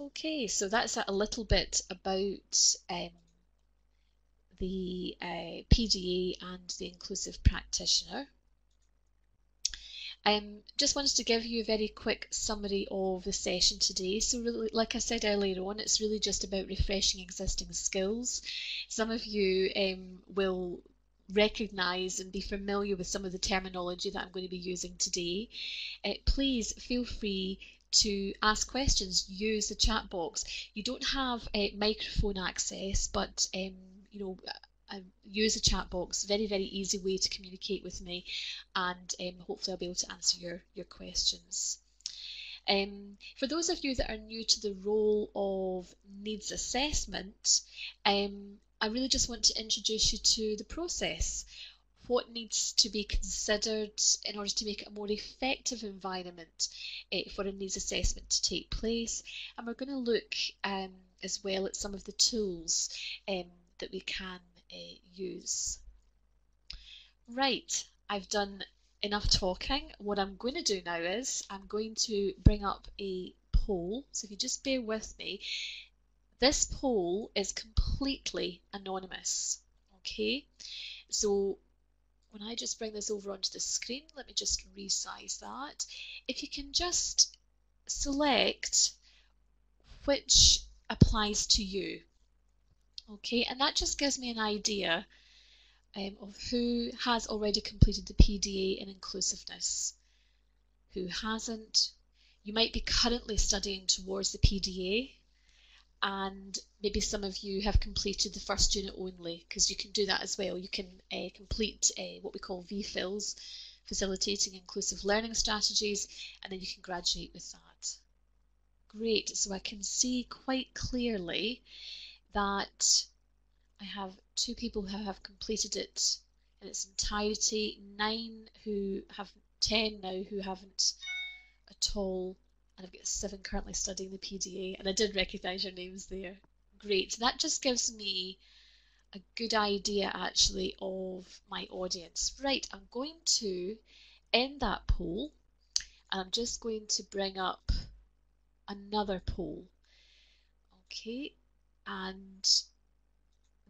Okay, so that's a little bit about the PDA and the inclusive practitioner. Just wanted to give you a very quick summary of the session today. So really, like I said earlier on, it's really just about refreshing existing skills. Some of you will recognise and be familiar with some of the terminology that I'm going to be using today. Please feel free to ask questions, use the chat box. You don't have microphone access, but you know, use the chat box. Very, very easy way to communicate with me, and hopefully I'll be able to answer your questions. For those of you that are new to the role of needs assessment, I really just want to introduce you to the process. What needs to be considered in order to make it a more effective environment for a needs assessment to take place. And we're going to look as well at some of the tools that we can use. Right, I've done enough talking. What I'm going to do now is I'm going to bring up a poll. So if you just bear with me, this poll is completely anonymous. Okay, so when I just bring this over onto the screen, let me just resize that. If you can just select which applies to you. Okay, and that just gives me an idea of who has already completed the PDA in inclusiveness, who hasn't. You might be currently studying towards the PDA, and maybe some of you have completed the first unit only, because you can do that as well. You can complete what we call VPhils, Facilitating Inclusive Learning Strategies, and then you can graduate with that. Great, so I can see quite clearly that I have 2 people who have completed it in its entirety, 9 who have, 10 now who haven't at all, and I've got 7 currently studying the PDA, and I did recognise your names there. Great, that just gives me a good idea actually of my audience. Right, I'm going to end that poll, and I'm just going to bring up another poll. Okay, and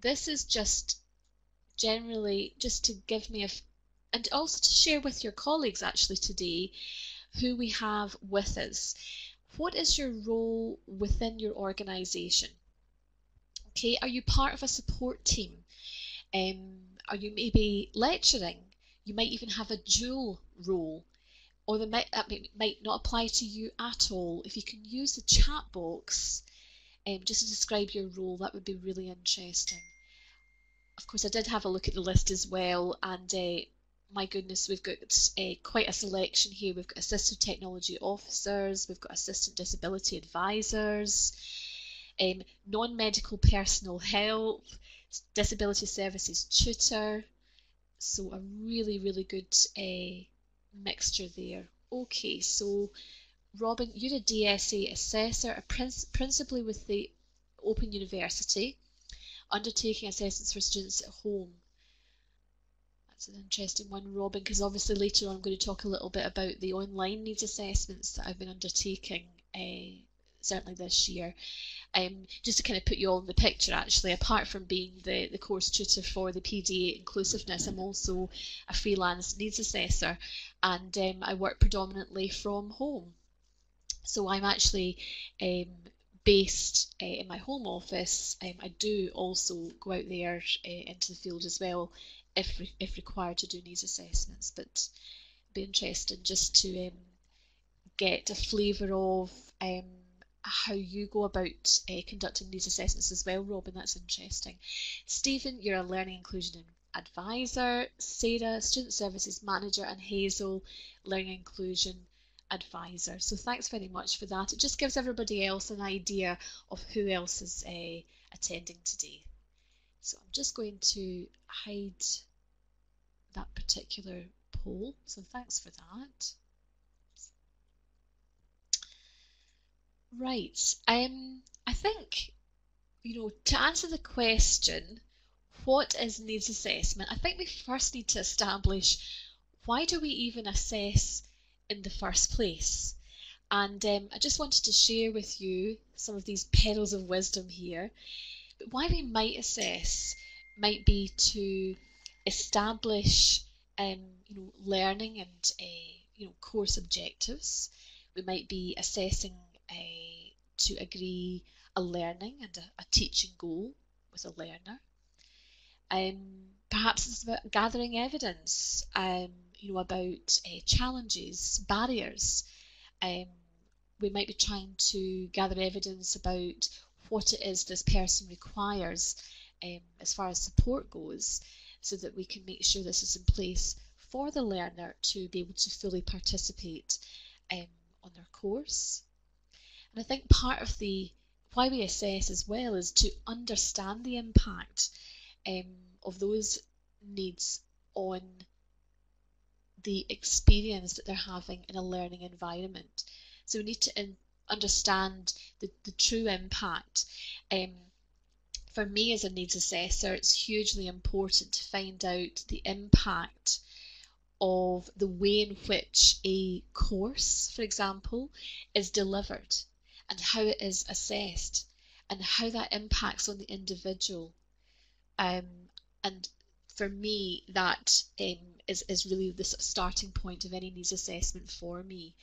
this is just generally just to give me and also to share with your colleagues actually today who we have with us. What is your role within your organisation? Okay, are you part of a support team? Are you maybe lecturing? You might even have a dual role, or that might not apply to you at all. If you can use the chat box just to describe your role, that would be really interesting. Of course, I did have a look at the list as well, and my goodness, we've got quite a selection here. We've got assistive technology officers, we've got assistant disability advisors, non-medical personal help, disability services tutor. So a really, really good mixture there. Okay, so Robin, you're a DSA assessor, principally with the Open University, undertaking assessments for students at home. That's an interesting one, Robin, because obviously later on I'm going to talk a little bit about the online needs assessments that I've been undertaking certainly this year. Just to kind of put you all in the picture, actually, apart from being the course tutor for the PDA inclusiveness, I'm also a freelance needs assessor, and I work predominantly from home. So I'm actually based in my home office. I do also go out there into the field as well if required to do needs assessments, but it'd be interesting just to get a flavour of how you go about conducting these assessments as well, Robin. That's interesting. Stephen, you're a learning inclusion advisor. Sarah, student services manager, and Hazel, learning inclusion advisor. So thanks very much for that. It just gives everybody else an idea of who else is attending today. So I'm just going to hide that particular poll. So thanks for that. Right. I think, to answer the question, what is needs assessment? I think we first need to establish, why do we even assess in the first place? And I just wanted to share with you some of these pearls of wisdom here. But why we might assess might be to establish learning and course objectives. We might be assessing to agree a learning and a teaching goal with a learner. Perhaps it's about gathering evidence, about challenges, barriers. We might be trying to gather evidence about what it is this person requires as far as support goes, so that we can make sure this is in place for the learner to be able to fully participate on their course. And I think part of why we assess as well is to understand the impact of those needs on the experience that they're having in a learning environment. So we need to understand the true impact. For me as a needs assessor, it's hugely important to find out the impact of the way in which a course, for example, is delivered, and how it is assessed, and how that impacts on the individual. And for me, that is really the starting point of any needs assessment for me,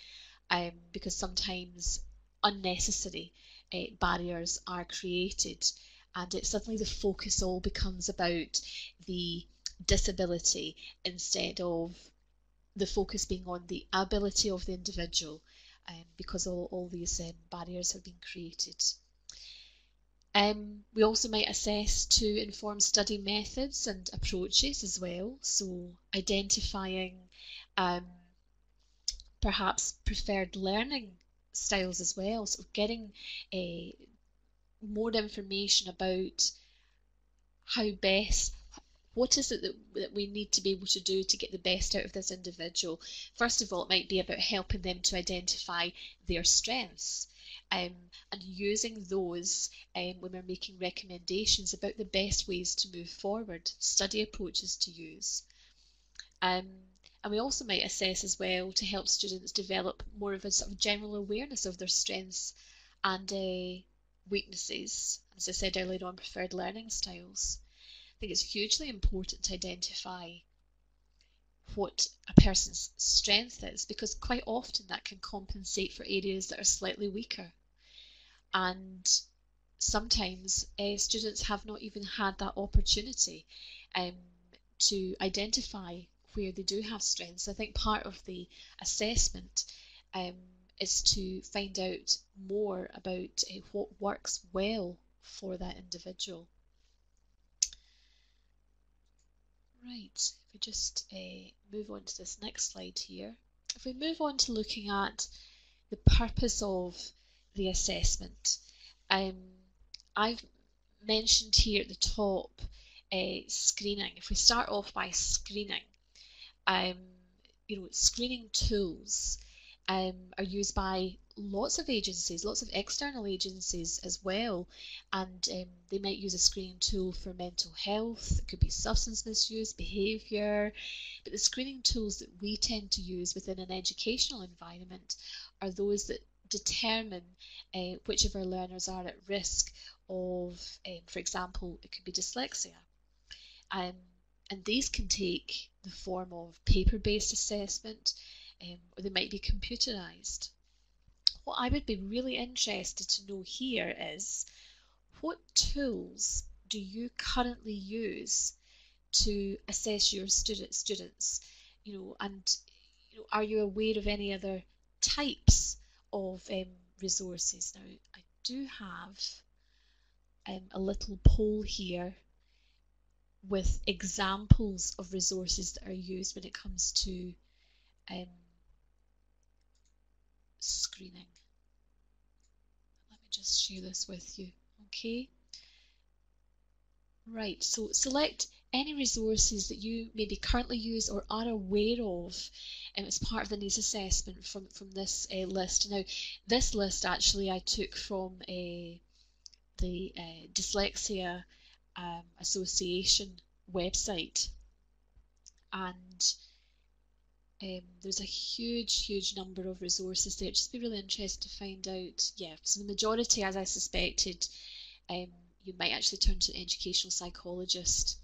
because sometimes unnecessary barriers are created, and suddenly the focus all becomes about the disability instead of the focus being on the ability of the individual, because all these barriers have been created. We also might assess to inform study methods and approaches as well, so identifying perhaps preferred learning styles as well, so getting more information about what is it that we need to be able to do to get the best out of this individual. First of all, it might be about helping them to identify their strengths, and using those when we're making recommendations about the best ways to move forward, study approaches to use. And we also might assess as well to help students develop more of a sort of general awareness of their strengths and weaknesses, as I said earlier on, preferred learning styles. I think it's hugely important to identify what a person's strength is, because quite often that can compensate for areas that are slightly weaker. And sometimes students have not even had that opportunity to identify where they do have strengths. I think part of the assessment is to find out more about what works well for that individual. Right, if we just move on to this next slide here. If we move on to looking at the purpose of the assessment, I've mentioned here at the top screening. If we start off by screening, screening tools are used by lots of agencies, lots of external agencies as well, and they might use a screening tool for mental health. It could be substance misuse, behaviour, but the screening tools that we tend to use within an educational environment are those that determine which of our learners are at risk of, for example, it could be dyslexia. And these can take the form of paper-based assessment, or they might be computerised. What I would be really interested to know here is, what tools do you currently use to assess your students? Are you aware of any other types of resources? Now, I do have a little poll here with examples of resources that are used when it comes to screening. Let me just share this with you, okay? Right, so select any resources that you maybe currently use or are aware of as part of the needs assessment from this list. Now, this list actually I took from the Dyslexia Association website, and There's a huge number of resources there. Just be really interested to find out. Yeah, so the majority, as I suspected, um, you might actually turn to an educational psychologist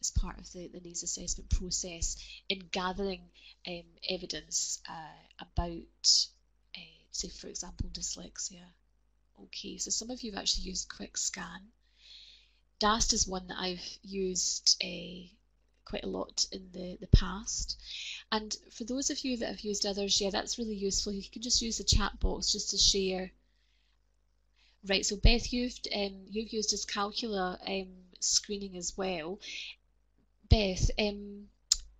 as part of the needs assessment process in gathering evidence about, say, for example, dyslexia. Okay, so some of you have actually used QuickScan. DAST is one that I've used quite a lot in the past. And for those of you that have used others, yeah, that's really useful. You can just use the chat box just to share. Right, so Beth, you've used Dyscalculia screening as well. Beth,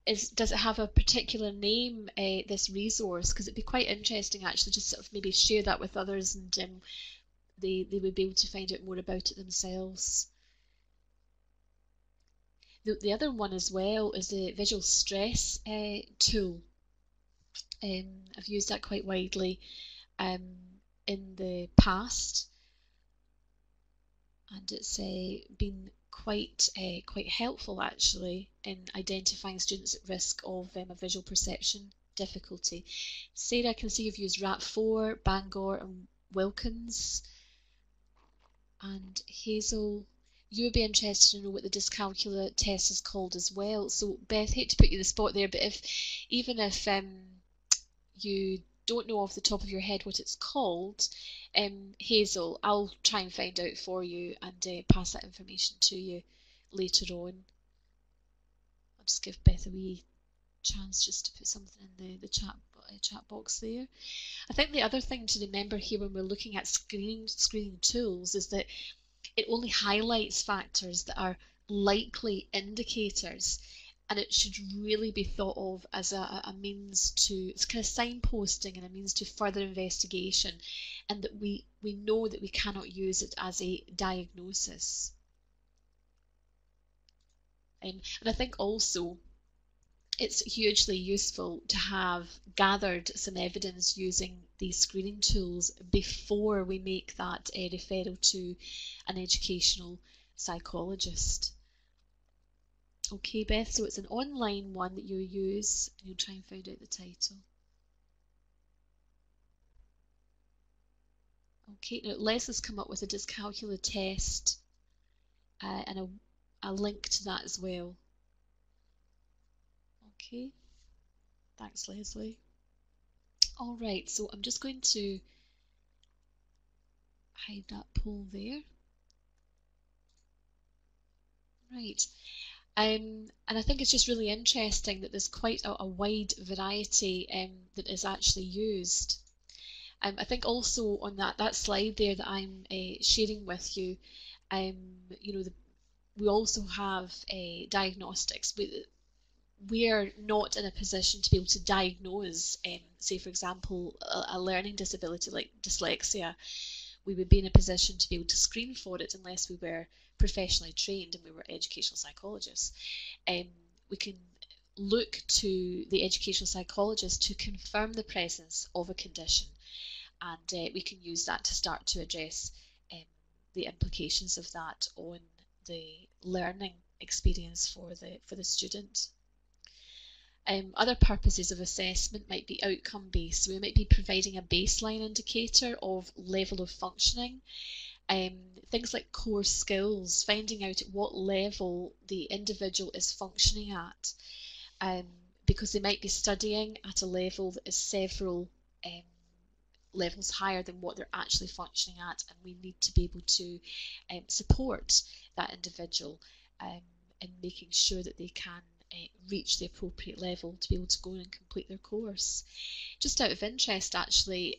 does it have a particular name, this resource? Because it'd be quite interesting actually, just sort of maybe share that with others, and they would be able to find out more about it themselves. The other one as well is the visual stress tool. I've used that quite widely in the past, and it's been quite helpful actually in identifying students at risk of a visual perception difficulty. Sarah, I can see you've used RAT4, Bangor and Wilkins. And Hazel, you would be interested to know what the dyscalculia test is called as well. So Beth, hate to put you in the spot there, but even if you don't know off the top of your head what it's called, Hazel, I'll try and find out for you and pass that information to you later on. I'll just give Beth a wee chance just to put something in the chat box there. I think the other thing to remember here when we're looking at screening tools is that it only highlights factors that are likely indicators, and it should really be thought of as a means to, it's kind of signposting and a means to further investigation, and that we know that we cannot use it as a diagnosis. And I think also it's hugely useful to have gathered some evidence using these screening tools before we make that referral to an educational psychologist. Okay, Beth, so it's an online one that you use, and you'll try and find out the title. Okay, now Les has come up with a dyscalculia test and a link to that as well. Okay, thanks Leslie. All right, so I'm just going to hide that poll there. Right, and I think it's just really interesting that there's quite a wide variety that is actually used. I think also on that slide there that I'm sharing with you, you know, we also have diagnostics. We are not in a position to be able to diagnose, say for example, a learning disability like dyslexia. We would be in a position to be able to screen for it unless we were professionally trained and we were educational psychologists. We can look to the educational psychologist to confirm the presence of a condition, and we can use that to start to address the implications of that on the learning experience for the student. Other purposes of assessment might be outcome based. So we might be providing a baseline indicator of level of functioning. Things like core skills, finding out at what level the individual is functioning at, because they might be studying at a level that is several levels higher than what they're actually functioning at, and we need to be able to support that individual in making sure that they can reach the appropriate level to be able to go and complete their course. Just out of interest actually,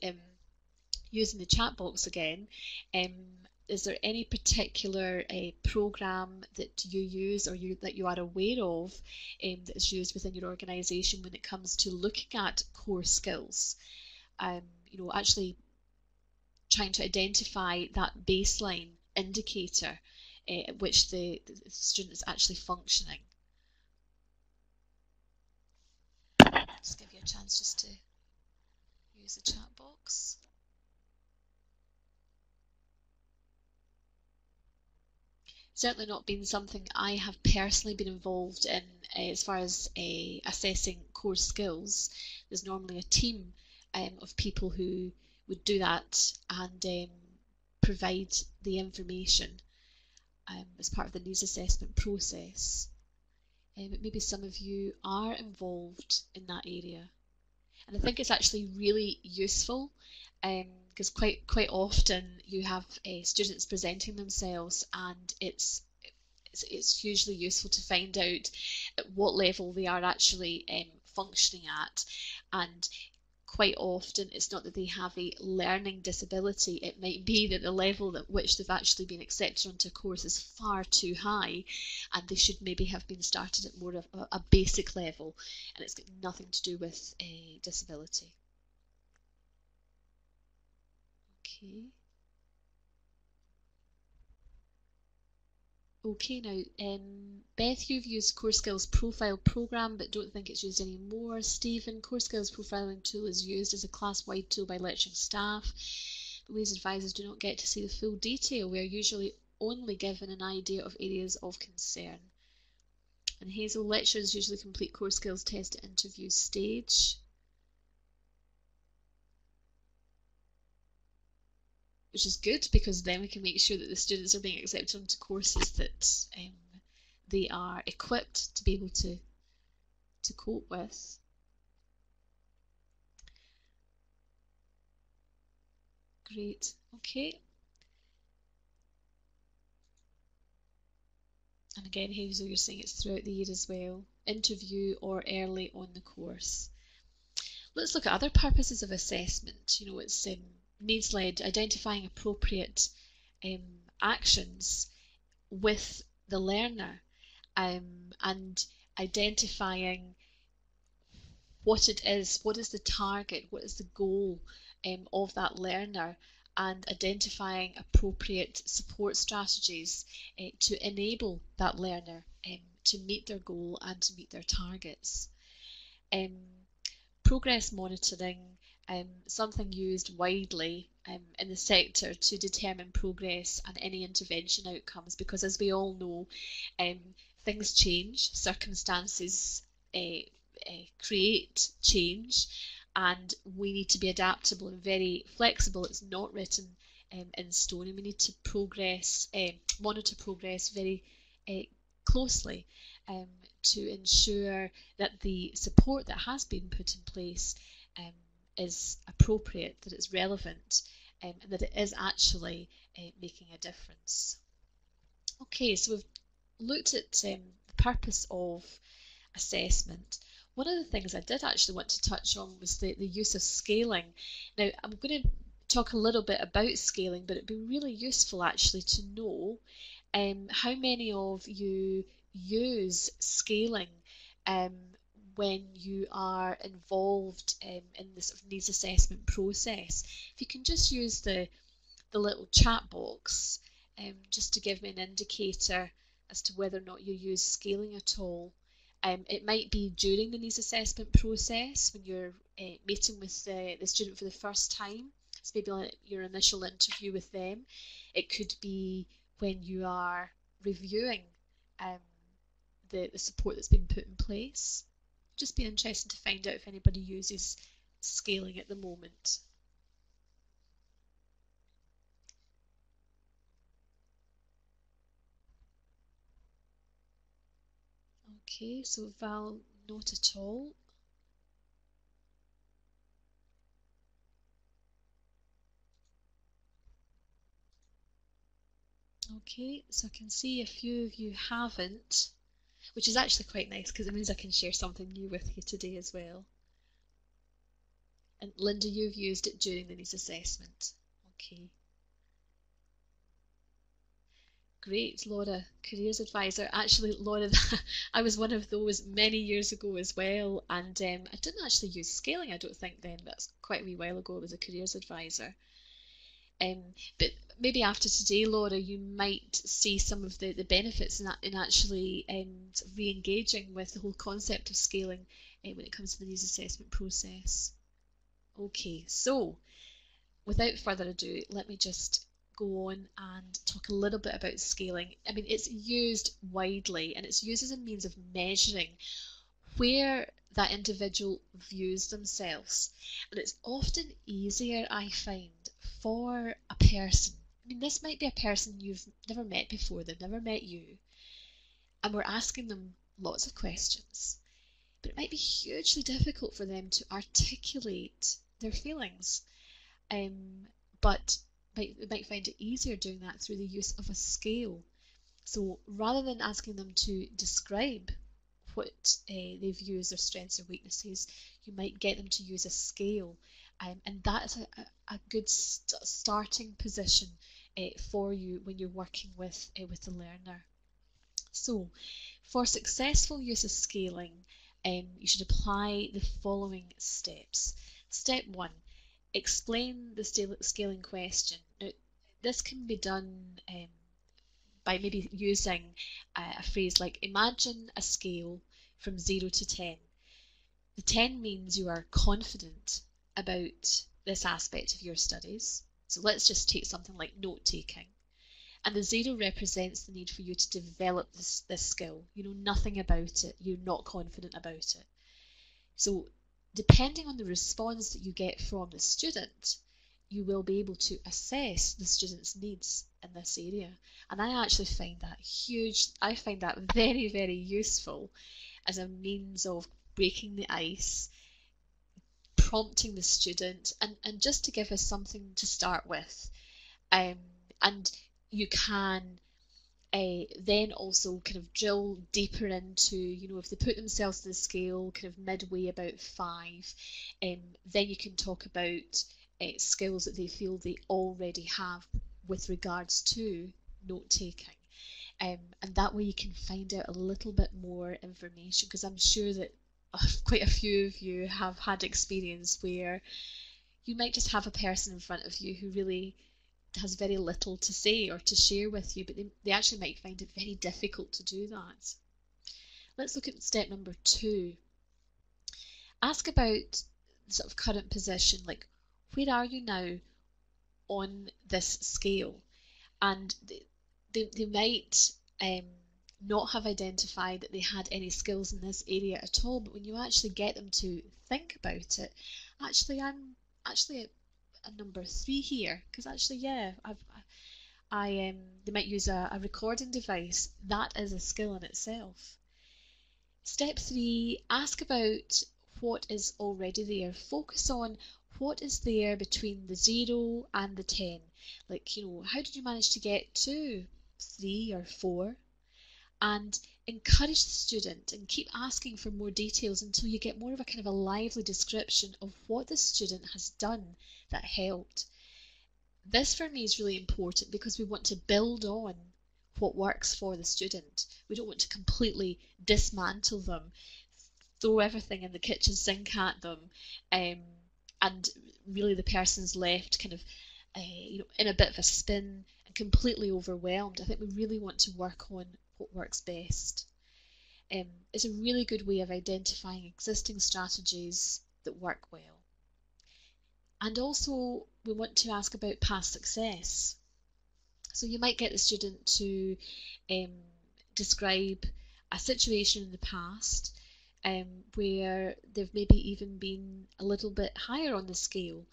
using the chat box again, is there any particular program that you use or that you are aware of that is used within your organisation when it comes to looking at core skills? You know, actually trying to identify that baseline indicator at which the student is actually functioning. Just give you a chance just to use the chat box. certainly not been something I have personally been involved in as far as assessing core skills. There's normally a team of people who would do that and provide the information as part of the needs assessment process. But maybe some of you are involved in that area. And I think it's actually really useful because quite often you have students presenting themselves, and it's hugely useful to find out at what level they are actually functioning at. And quite often it's not that they have a learning disability, it might be that the level at which they've actually been accepted onto a course is far too high, and they should maybe have been started at more of a basic level, and it's got nothing to do with a disability. Okay. Okay, now, Beth, you've used Core Skills Profile Program, but don't think it's used anymore. Stephen, Core Skills Profiling Tool is used as a class-wide tool by lecturing staff. But we as advisors do not get to see the full detail. We are usually only given an idea of areas of concern. And Hazel, lecturers usually complete core skills test at interview stage. Which is good, because then we can make sure that the students are being accepted onto courses that they are equipped to be able to cope with. Great, okay. And again, Hazel, you're saying it's throughout the year as well. Interview or early on the course. Let's look at other purposes of assessment. You know, it's needs-led, identifying appropriate actions with the learner, and identifying what it is, what is the target, what is the goal of that learner, and identifying appropriate support strategies to enable that learner to meet their goal and to meet their targets. Progress monitoring, something used widely in the sector to determine progress and any intervention outcomes, because as we all know, things change, circumstances create change, and we need to be adaptable and very flexible. It's not written in stone, and we need to monitor progress very closely to ensure that the support that has been put in place is appropriate, that it's relevant, and that it is actually making a difference. Okay, so we've looked at the purpose of assessment. One of the things I did actually want to touch on was the use of scaling. Now, I'm going to talk a little bit about scaling, but it'd be really useful actually to know how many of you use scaling when you are involved in the sort of needs assessment process. If you can just use the little chat box just to give me an indicator as to whether or not you use scaling at all. It might be during the needs assessment process when you're meeting with the student for the first time. It's maybe like your initial interview with them. It could be when you are reviewing the support that's been put in place. Just be interested to find out if anybody uses scaling at the moment. Okay, so Val, not at all. Okay, so I can see a few of you haven't, which is actually quite nice because it means I can share something new with you today as well. And Linda, you've used it during the needs assessment. Okay. Great, Laura, careers advisor. Actually, Laura, I was one of those many years ago as well, and I didn't actually use scaling, I don't think then. That's quite a wee while ago. I was a careers advisor. But maybe after today, Laura, you might see some of the benefits in actually sort of re-engaging with the whole concept of scaling when it comes to the needs assessment process. Okay, so without further ado, let me just go on and talk a little bit about scaling. I mean, it's used widely and it's used as a means of measuring where that individual views themselves. And it's often easier, I find, for a person. I mean, this might be a person you've never met before, they've never met you, and we're asking them lots of questions. But it might be hugely difficult for them to articulate their feelings. But they might find it easier doing that through the use of a scale. So rather than asking them to describe what they view as their strengths or weaknesses, you might get them to use a scale. And that is a good starting position for you when you're working with the learner. So for successful use of scaling, you should apply the following steps. Step 1, explain the scaling question. Now, this can be done by maybe using a phrase like, imagine a scale from 0 to 10. The 10 means you are confident about this aspect of your studies. So let's just take something like note-taking. And the 0 represents the need for you to develop this skill. You know nothing about it. You're not confident about it. So depending on the response that you get from the student, you will be able to assess the student's needs in this area. And I actually find that huge. I find that very, very useful as a means of breaking the ice, prompting the student, and just to give us something to start with. And you can then also kind of drill deeper into, if they put themselves to the scale kind of midway about 5, then you can talk about skills that they feel they already have with regards to note-taking. And that way you can find out a little bit more information, because I'm sure that quite a few of you have had experience where you might just have a person in front of you who really has very little to say or to share with you, but they actually might find it very difficult to do that. Let's look at step number 2. Ask about the sort of current position, like where are you now on this scale? And they might not have identified that they had any skills in this area at all, but when you actually get them to think about it, actually I'm actually a number 3 here, because actually, yeah, they might use a recording device. That is a skill in itself. Step 3, ask about what is already there. Focus on what is there between the 0 and the 10. Like, how did you manage to get to 3 or 4? And encourage the student and keep asking for more details until you get more of a kind of a lively description of what the student has done that helped. This for me is really important because we want to build on what works for the student. We don't want to completely dismantle them, throw everything in the kitchen sink at them, and really the person's left kind of in a bit of a spin and completely overwhelmed. I think we really want to work on what works best. It's a really good way of identifying existing strategies that work well. And also we want to ask about past success. So you might get the student to describe a situation in the past where they've maybe even been a little bit higher on the scale.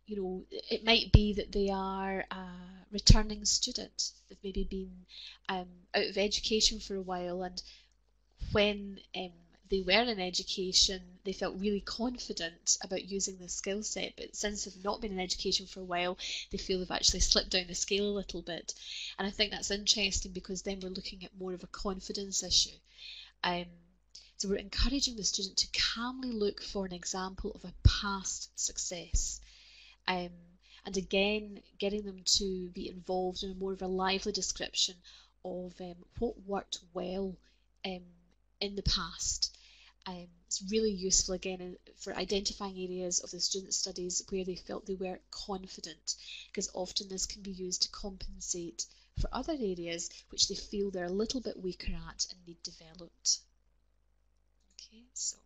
It might be that they are a returning student. They've maybe been out of education for a while, and when they were in education, they felt really confident about using the skill set, but since they've not been in education for a while, they feel they've actually slipped down the scale a little bit. And I think that's interesting because then we're looking at more of a confidence issue. So we're encouraging the student to calmly look for an example of a past success. And again, getting them to be involved in more of a lively description of what worked well in the past. It's really useful again for identifying areas of the student studies where they felt they were confident, because often this can be used to compensate for other areas which they feel they're a little bit weaker at and need developed. Okay, so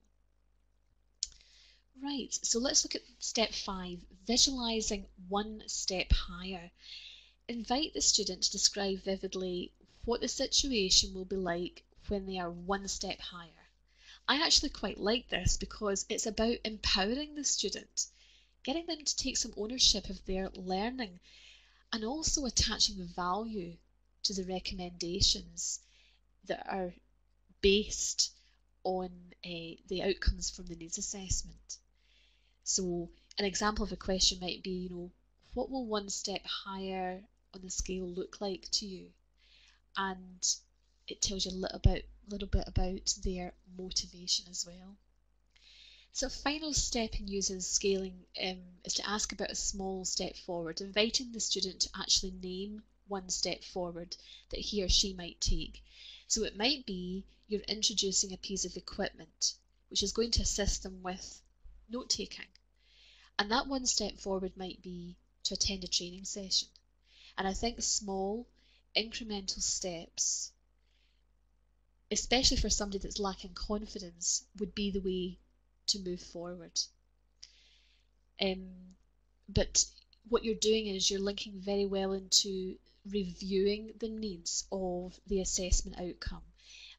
Right, so let's look at step 5, visualising one step higher. Invite the student to describe vividly what the situation will be like when they are one step higher. I actually quite like this because it's about empowering the student, getting them to take some ownership of their learning, and also attaching value to the recommendations that are based on the outcomes from the needs assessment. So an example of a question might be, what will one step higher on the scale look like to you? And it tells you a little bit about their motivation as well. So a final step in using scaling is to ask about a small step forward, inviting the student to actually name one step forward that he or she might take. So it might be you're introducing a piece of equipment which is going to assist them with note taking. And that one step forward might be to attend a training session. And I think small, incremental steps, especially for somebody that's lacking confidence, would be the way to move forward. But what you're doing is you're linking very well into reviewing the needs of the assessment outcome,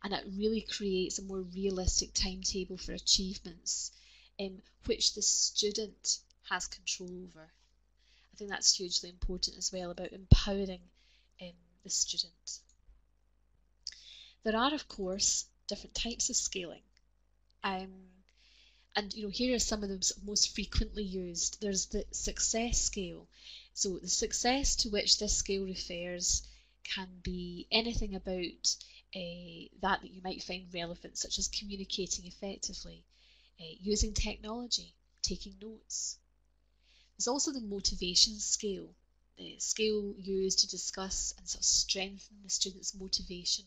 and it really creates a more realistic timetable for achievements, which the student has control over. I think that's hugely important as well, about empowering the student. There are, of course, different types of scaling. And here are some of them most frequently used. There's the success scale. So the success to which this scale refers can be anything about that you might find relevant, such as communicating effectively, using technology, taking notes. There's also the motivation scale, the scale used to discuss and sort of strengthen the student's motivation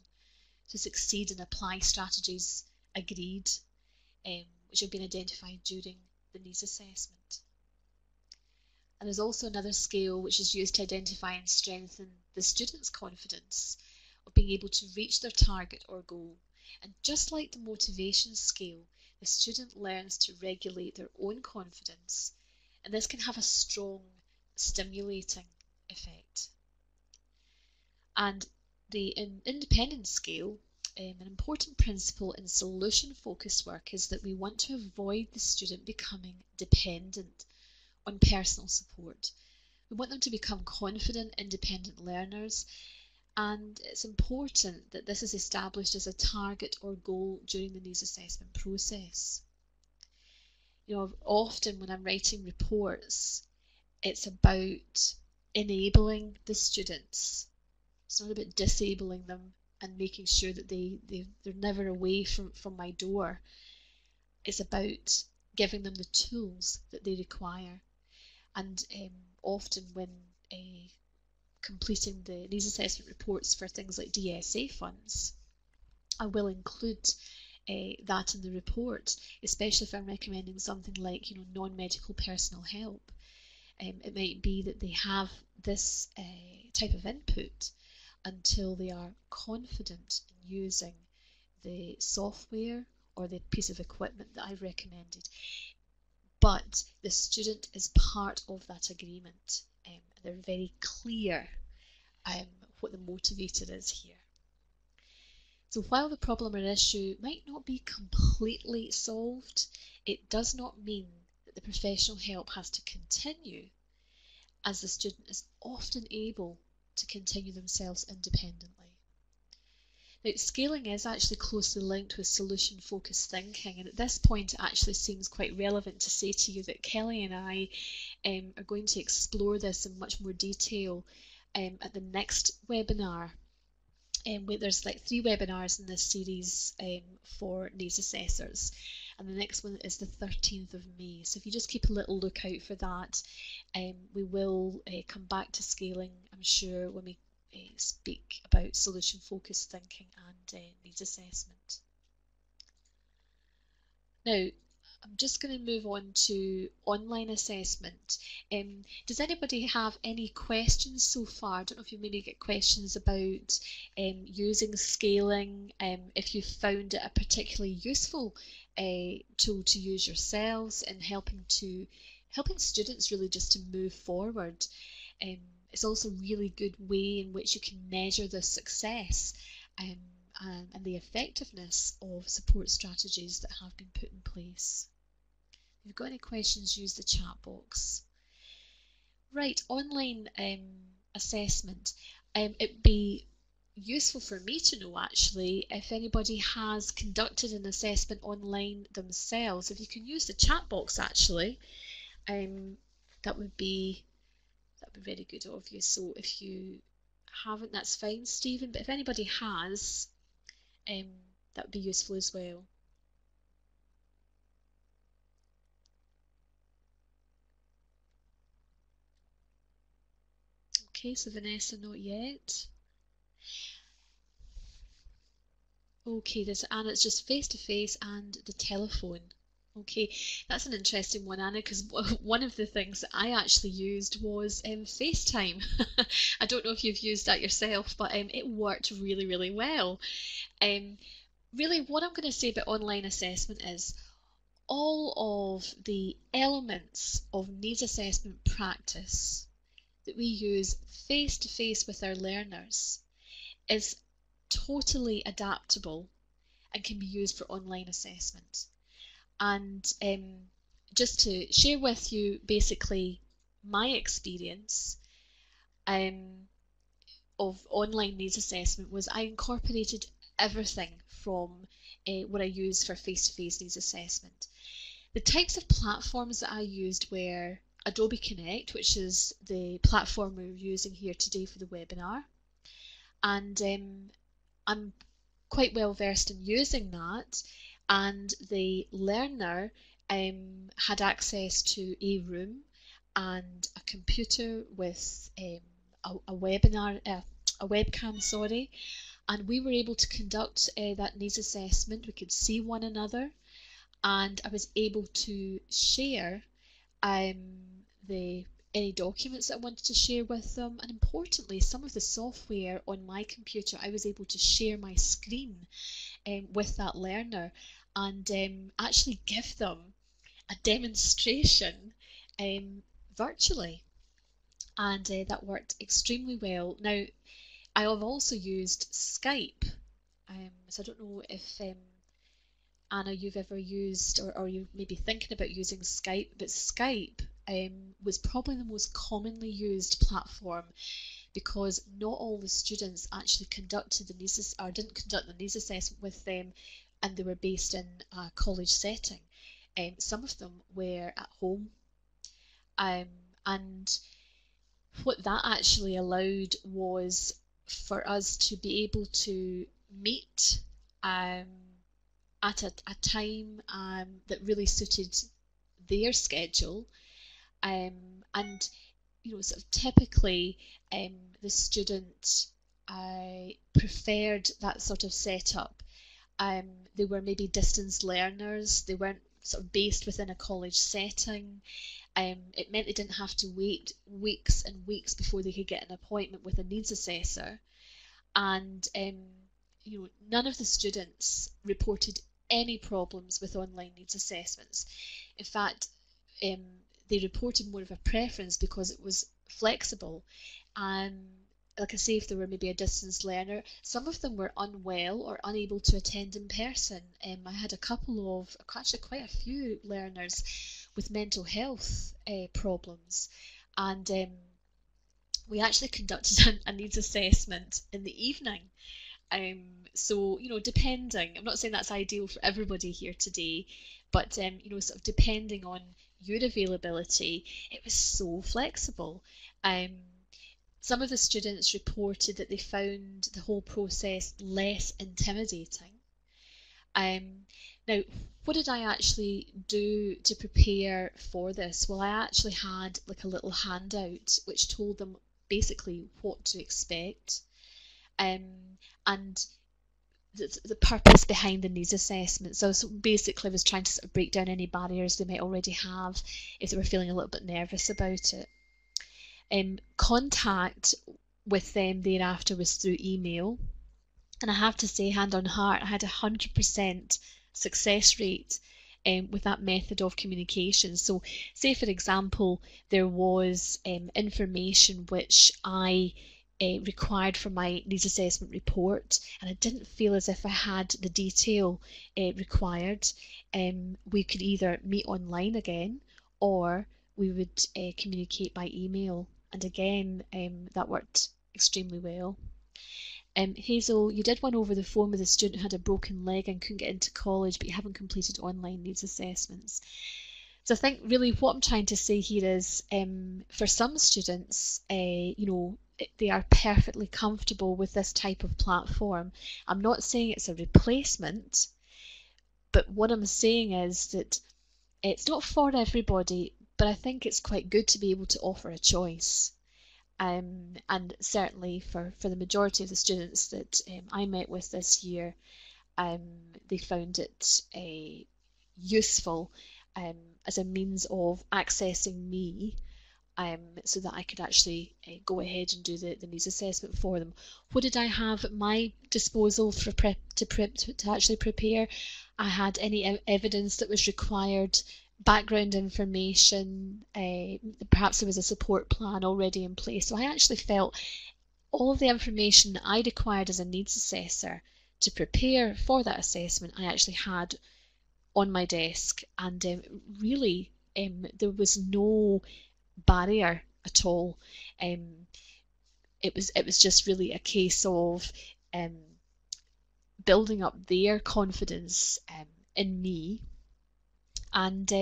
to succeed and apply strategies agreed, which have been identified during the needs assessment. And there's also another scale which is used to identify and strengthen the student's confidence of being able to reach their target or goal. And just like the motivation scale, the student learns to regulate their own confidence, and this can have a strong stimulating effect. And the independence scale, an important principle in solution-focused work is that we want to avoid the student becoming dependent on personal support. We want them to become confident, independent learners, and it's important that this is established as a target or goal during the needs assessment process. Often when I'm writing reports, it's about enabling the students. It's not about disabling them and making sure that they're never away from my door. It's about giving them the tools that they require. And often when completing the needs assessment reports for things like DSA funds, I will include that in the report, especially if I'm recommending something like non-medical personal help. It might be that they have this type of input until they are confident in using the software or the piece of equipment that I've recommended. But the student is part of that agreement. They're very clear what the motivator is here. So while the problem or issue might not be completely solved, it does not mean that the professional help has to continue, as the student is often able to continue themselves independently. Now, scaling is actually closely linked with solution-focused thinking, and at this point it actually seems quite relevant to say to you that Kelly and I are going to explore this in much more detail at the next webinar. There's like 3 webinars in this series for needs assessors, and the next one is the 13th of May. So if you just keep a little lookout for that, we will come back to scaling, I'm sure, when we speak about solution-focused thinking and needs assessment. Now, I'm just going to move on to online assessment. Does anybody have any questions so far? I don't know if you maybe get questions about using scaling, if you found it a particularly useful tool to use yourselves in helping students really just to move forward. Um, it's also a really good way in which you can measure the success um, and the effectiveness of support strategies that have been put in place. If you've got any questions, use the chat box. Right, online assessment. It'd be useful for me to know actually if anybody has conducted an assessment online themselves. If you can use the chat box actually, that would be very good of you. So if you haven't, that's fine, Stephen. But if anybody has, that would be useful as well. Okay, so Vanessa, not yet. Okay, there's Anna, it's just face to face and the telephone. Okay, that's an interesting one, Anna, because one of the things that I actually used was FaceTime. I don't know if you've used that yourself, but it worked really, really well. Really, what I'm going to say about online assessment is all of the elements of needs assessment practice that we use face to face with our learners is totally adaptable and can be used for online assessment. And just to share with you basically my experience of online needs assessment was I incorporated everything from what I use for face-to-face needs assessment. The types of platforms that I used were Adobe Connect, which is the platform we're using here today for the webinar, and I'm quite well versed in using that, and the learner had access to a room and a computer with a webcam, sorry, and we were able to conduct that needs assessment. We could see one another, and I was able to share any documents that I wanted to share with them, and importantly, some of the software on my computer, I was able to share my screen with that learner and actually give them a demonstration virtually, and that worked extremely well. Now, I have also used Skype, so I don't know if Anna, you've ever used, or you may be thinking about using Skype, but Skype was probably the most commonly used platform because not all the students actually conducted the needs or didn't conduct the needs assessment with them, and they were based in a college setting. Some of them were at home, and what that actually allowed was for us to be able to meet at a time that really suited their schedule, and sort of typically the student preferred that sort of setup. They were maybe distance learners, they weren't sort of based within a college setting. It meant they didn't have to wait weeks and weeks before they could get an appointment with a needs assessor, and none of the students reported any problems with online needs assessments. In fact, they reported more of a preference because it was flexible. Like I say, if they were maybe a distance learner, some of them were unwell or unable to attend in person. I had actually quite a few learners with mental health problems, and we actually conducted a needs assessment in the evening. So, depending, I'm not saying that's ideal for everybody here today, but, sort of depending on your availability, it was so flexible. Some of the students reported that they found the whole process less intimidating. Now, what did I actually do to prepare for this? Well, I actually had like a little handout which told them basically what to expect. And the purpose behind the needs assessment. So basically I was trying to sort of break down any barriers they might already have if they were feeling a little bit nervous about it. Contact with them thereafter was through email. And I have to say, hand on heart, I had 100% success rate with that method of communication. So say, for example, there was information which I required for my needs assessment report, and I didn't feel as if I had the detail required. We could either meet online again, or we would communicate by email. And again, that worked extremely well. Hazel, you did one over the phone with a student who had a broken leg and couldn't get into college, but you haven't completed online needs assessments. So I think really what I'm trying to say here is, for some students, they are perfectly comfortable with this type of platform. I'm not saying it's a replacement, but what I'm saying is that it's not for everybody, but I think it's quite good to be able to offer a choice. And certainly for the majority of the students that I met with this year, they found it useful as a means of accessing me, so that I could actually go ahead and do the needs assessment for them. What did I have at my disposal for to actually prepare? I had any evidence that was required, background information, perhaps there was a support plan already in place. So I actually felt all of the information that I required as a needs assessor to prepare for that assessment, I actually had on my desk, and really there was no barrier at all. It was just really a case of building up their confidence in me, and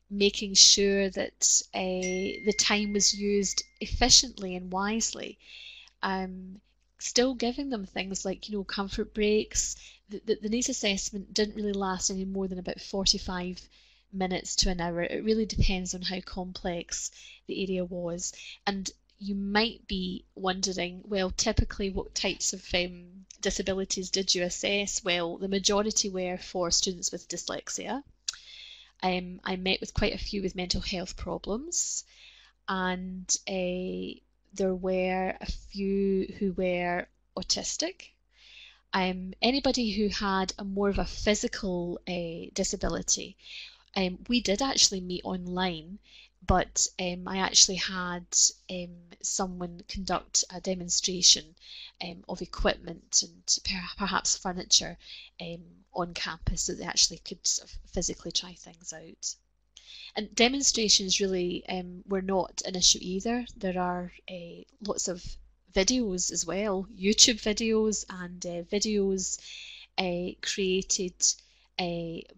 making sure that the time was used efficiently and wisely. Still giving them things like, comfort breaks. The needs assessment didn't really last any more than about 45 minutes to an hour. It really depends on how complex the area was. And you might be wondering, well, typically what types of disabilities did you assess? Well, the majority were for students with dyslexia. I met with quite a few with mental health problems, and there were a few who were autistic. Anybody who had a more of a physical disability, we did actually meet online, but I actually had someone conduct a demonstration of equipment and perhaps furniture on campus, so they actually could sort of physically try things out. And demonstrations really were not an issue either. There are lots of videos as well, YouTube videos and videos created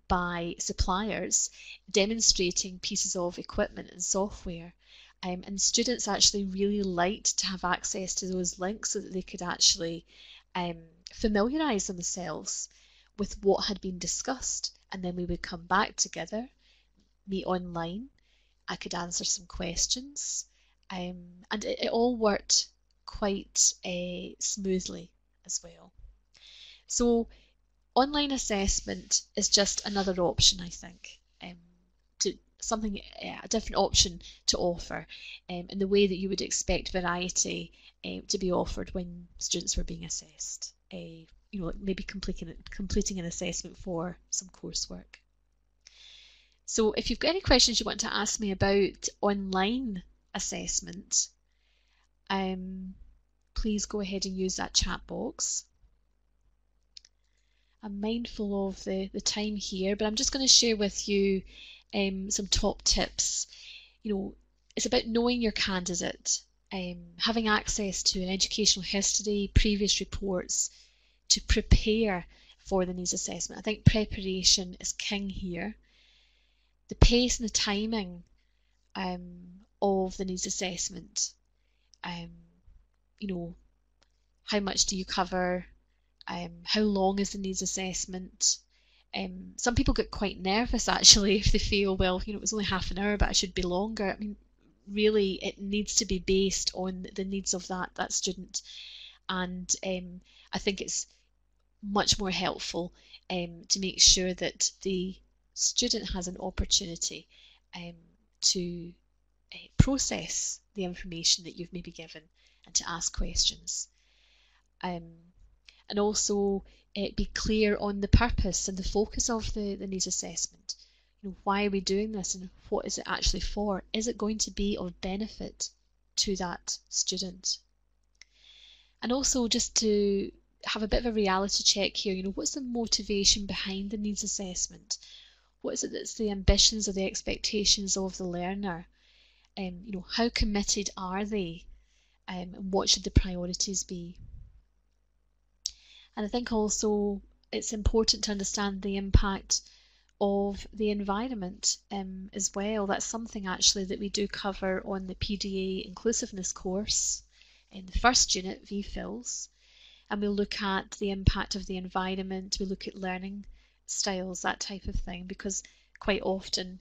by suppliers demonstrating pieces of equipment and software. And students actually really liked to have access to those links so that they could actually familiarise themselves with what had been discussed. And then we would come back together, meet online, I could answer some questions, and it all worked quite smoothly as well. So online assessment is just another option, I think, to something, a different option to offer, in the way that you would expect variety to be offered when students were being assessed. Maybe completing an assessment for some coursework. So if you've got any questions you want to ask me about online assessment, please go ahead and use that chat box. I'm mindful of the time here, but I'm just going to share with you some top tips. It's about knowing your candidate, having access to an educational history, previous reports to prepare for the needs assessment. I think preparation is king here. The pace and the timing of the needs assessment. How much do you cover? How long is the needs assessment? Some people get quite nervous actually if they feel, well, it was only half an hour, but I should be longer. I mean, really, it needs to be based on the needs of that student. And I think it's much more helpful to make sure that the student has an opportunity to process the information that you've maybe given and to ask questions. And also be clear on the purpose and the focus of the needs assessment. Why are we doing this and what is it actually for? Is it going to be of benefit to that student? And also just to have a bit of a reality check here, what's the motivation behind the needs assessment? What is it that's the ambitions or the expectations of the learner? How committed are they? And what should the priorities be? And I think also it's important to understand the impact of the environment as well. That's something actually that we do cover on the PDA inclusiveness course in the first unit, VPhils, and we'll look at the impact of the environment, we look at learning styles, that type of thing, because quite often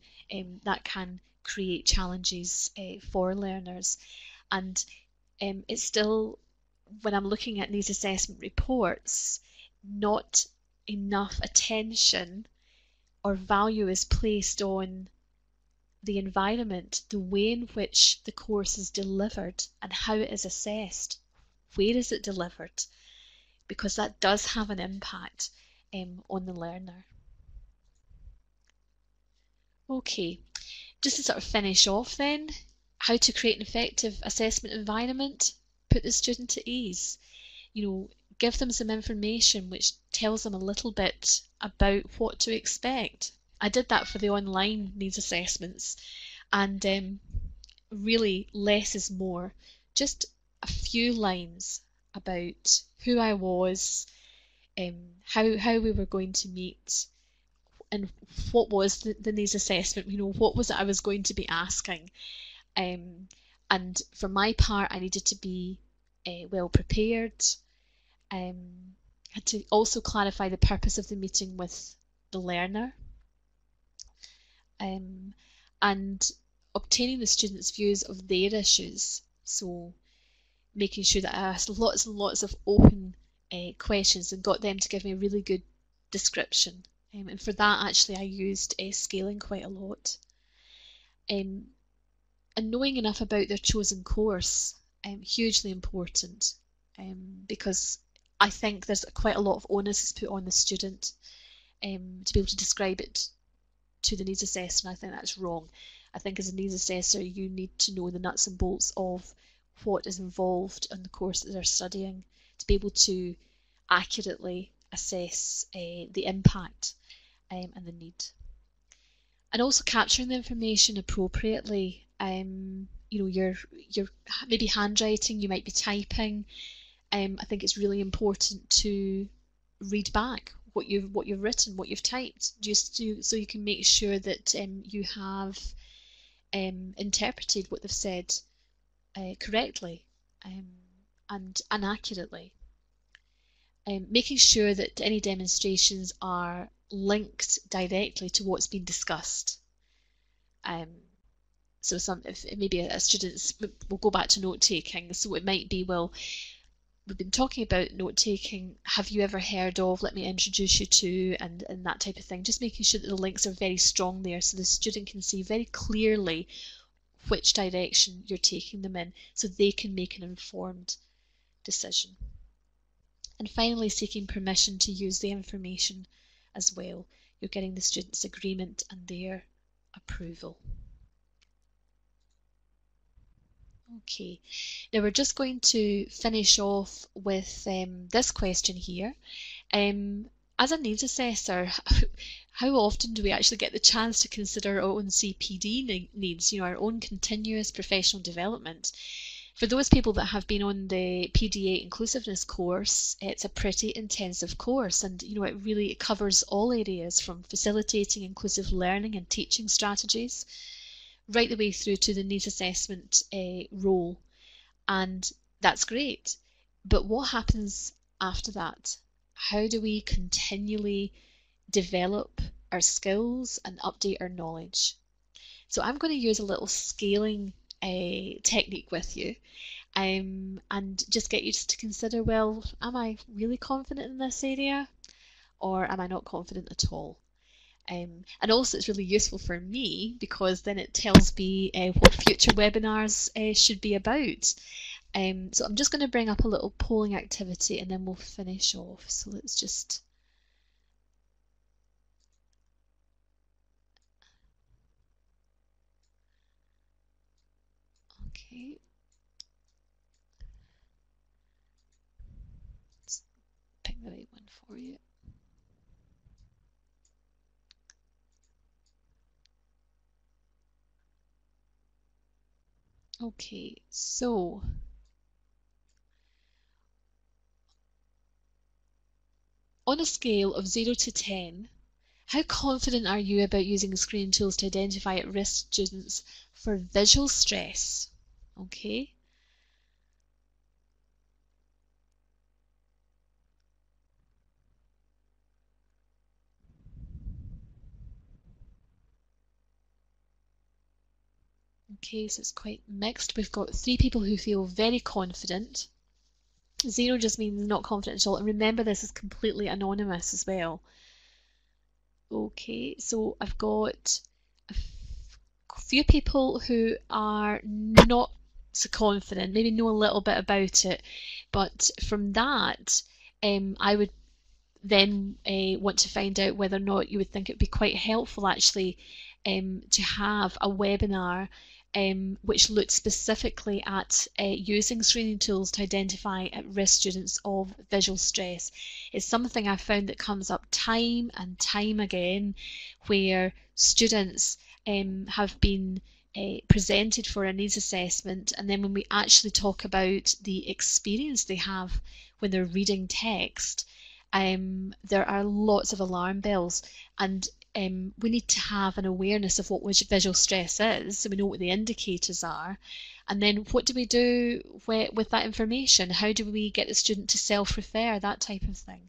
that can create challenges for learners. And it's still, when I'm looking at these assessment reports, not enough attention or value is placed on the environment, the way in which the course is delivered and how it is assessed. Where is it delivered? Because that does have an impact on the learner. Okay, just to sort of finish off then, how to create an effective assessment environment, put the student at ease. Give them some information which tells them a little bit about what to expect. I did that for the online needs assessments, and really less is more. Just a few lines about who I was, how we were going to meet, and what was the needs assessment, what was it I was going to be asking. And for my part, I needed to be well prepared. Had to also clarify the purpose of the meeting with the learner, and obtaining the students' views of their issues. So making sure that I asked lots and lots of open questions and got them to give me a really good description. And for that, actually, I used scaling quite a lot. And knowing enough about their chosen course, hugely important, because I think there's quite a lot of onus is put on the student to be able to describe it to the needs assessor, and I think that's wrong. I think as a needs assessor, you need to know the nuts and bolts of what is involved in the course that they're studying to be able to accurately assess the impact and the need. And also capturing the information appropriately. You're maybe handwriting, you might be typing. I think it's really important to read back what you've written, what you've typed, just so you can make sure that you have interpreted what they've said correctly and accurately. Making sure that any demonstrations are linked directly to what's been discussed. So if maybe a student will go back to note taking, so it might be, well, we've been talking about note taking, have you ever heard of, let me introduce you to, and that type of thing. Just making sure that the links are very strong there so the student can see very clearly which direction you're taking them in so they can make an informed decision. And finally, seeking permission to use the information as well. You're getting the student's agreement and their approval. Okay, now we're just going to finish off with this question here. As a needs assessor, how often do we actually get the chance to consider our own CPD needs, our own continuous professional development? For those people that have been on the PDA inclusiveness course, it's a pretty intensive course, and it really covers all areas from facilitating inclusive learning and teaching strategies right the way through to the needs assessment role, and that's great. But what happens after that? How do we continually develop our skills and update our knowledge? So I'm going to use a little scaling technique with you, and just get you just to consider, well, am I really confident in this area, or am I not confident at all? And also it's really useful for me because then it tells me what future webinars should be about. So I'm just going to bring up a little polling activity and then we'll finish off. So let's just... Okay. Let's pick the right one for you. Okay, so on a scale of 0 to 10, how confident are you about using screening tools to identify at-risk students for visual stress? Okay. Okay, so it's quite mixed. We've got 3 people who feel very confident. 0 just means not confident at all. And remember, this is completely anonymous as well. Okay, so I've got a few people who are not so confident, maybe know a little bit about it, but from that, I would then want to find out whether or not you would think it would be quite helpful actually to have a webinar which looked specifically at using screening tools to identify at-risk students of visual stress. It's something I've found that comes up time and time again, where students have been presented for a needs assessment, and then when we actually talk about the experience they have when they're reading text, there are lots of alarm bells, and we need to have an awareness of what visual stress is, so we know what the indicators are, and then what do we do with that information? How do we get the student to self-refer, that type of thing?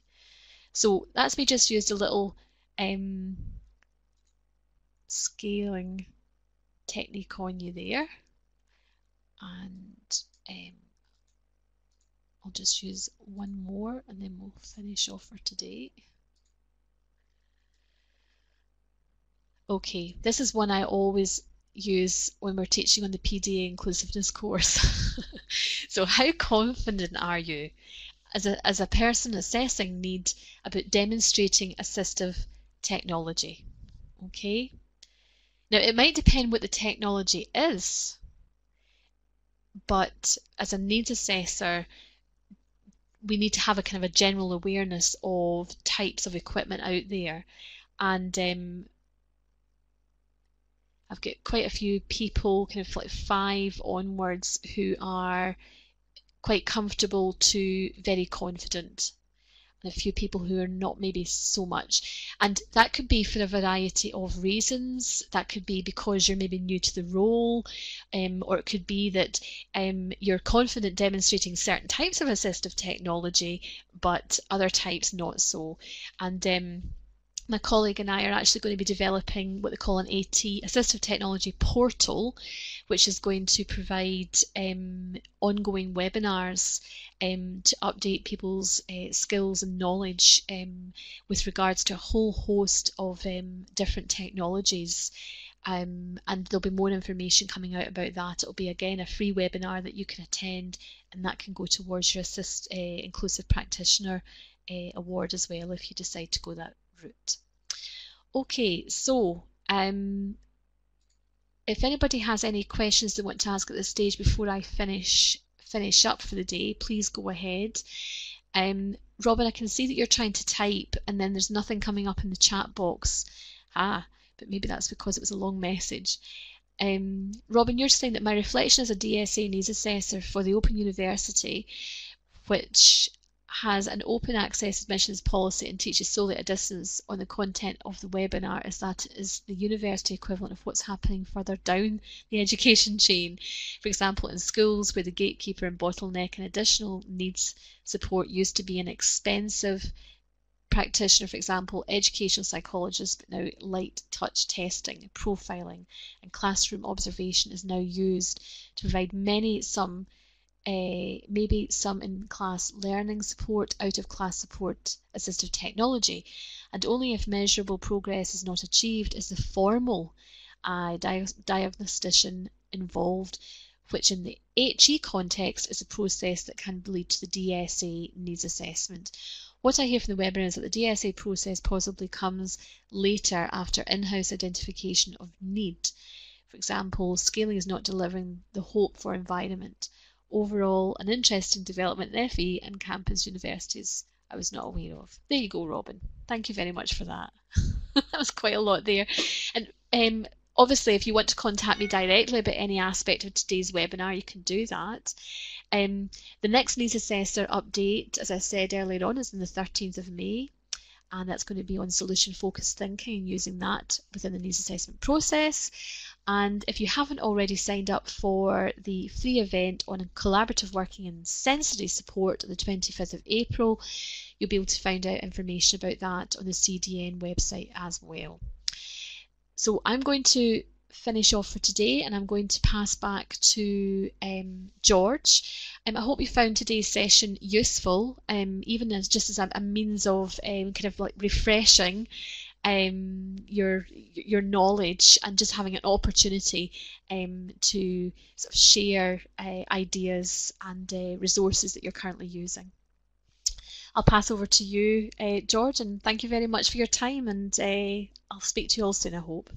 So that's me just used a little scaling technique on you there, and I'll just use one more and then we'll finish off for today. Okay, this is one I always use when we're teaching on the PDA inclusiveness course. So how confident are you as a person assessing need about demonstrating assistive technology? Okay, now it might depend what the technology is, but as a needs assessor, we need to have a kind of a general awareness of types of equipment out there. And I've got quite a few people, kind of like 5 onwards, who are quite comfortable to very confident, and a few people who are not maybe so much. And that could be for a variety of reasons. That could be because you're maybe new to the role, or it could be that you're confident demonstrating certain types of assistive technology, but other types not so. And my colleague and I are actually going to be developing what they call an AT, Assistive Technology Portal, which is going to provide ongoing webinars to update people's skills and knowledge with regards to a whole host of different technologies. And there'll be more information coming out about that. It'll be again a free webinar that you can attend, and that can go towards your Inclusive Practitioner award as well if you decide to go that route. Okay, so if anybody has any questions they want to ask at this stage before I finish up for the day, please go ahead. Robin, I can see that you're trying to type and then there's nothing coming up in the chat box. But maybe that's because it was a long message. Robin, you're saying that my reflection as a DSA needs assessor for the Open University, which has an open access admissions policy and teaches solely at a distance on the content of the webinar, is that is the university equivalent of what's happening further down the education chain. For example, in schools where the gatekeeper and bottleneck and additional needs support used to be an expensive practitioner, for example, educational psychologists, but now light touch testing, profiling and classroom observation is now used to provide some maybe some in-class learning support, out-of-class support, assistive technology, and only if measurable progress is not achieved is the formal diagnostician involved, which in the HE context is a process that can lead to the DSA needs assessment. What I hear from the webinar is that the DSA process possibly comes later after in-house identification of need. For example, scaling is not delivering the hope for environment. Overall, an interesting development in FE and campus universities I was not aware of. There you go, Robin. Thank you very much for that. That was quite a lot there. And obviously, if you want to contact me directly about any aspect of today's webinar, you can do that. The next needs assessor update, as I said earlier on, is on the 13th of May. And that's going to be on solution-focused thinking, using that within the needs assessment process. And if you haven't already signed up for the free event on collaborative working and sensory support on the 25th of April, you'll be able to find out information about that on the CDN website as well. So I'm going to finish off for today, and I'm going to pass back to George. I hope you found today's session useful, even as just as a means of kind of like refreshing your knowledge and just having an opportunity to sort of share ideas and resources that you're currently using. I'll pass over to you, George, and thank you very much for your time, and I'll speak to you all soon, I hope.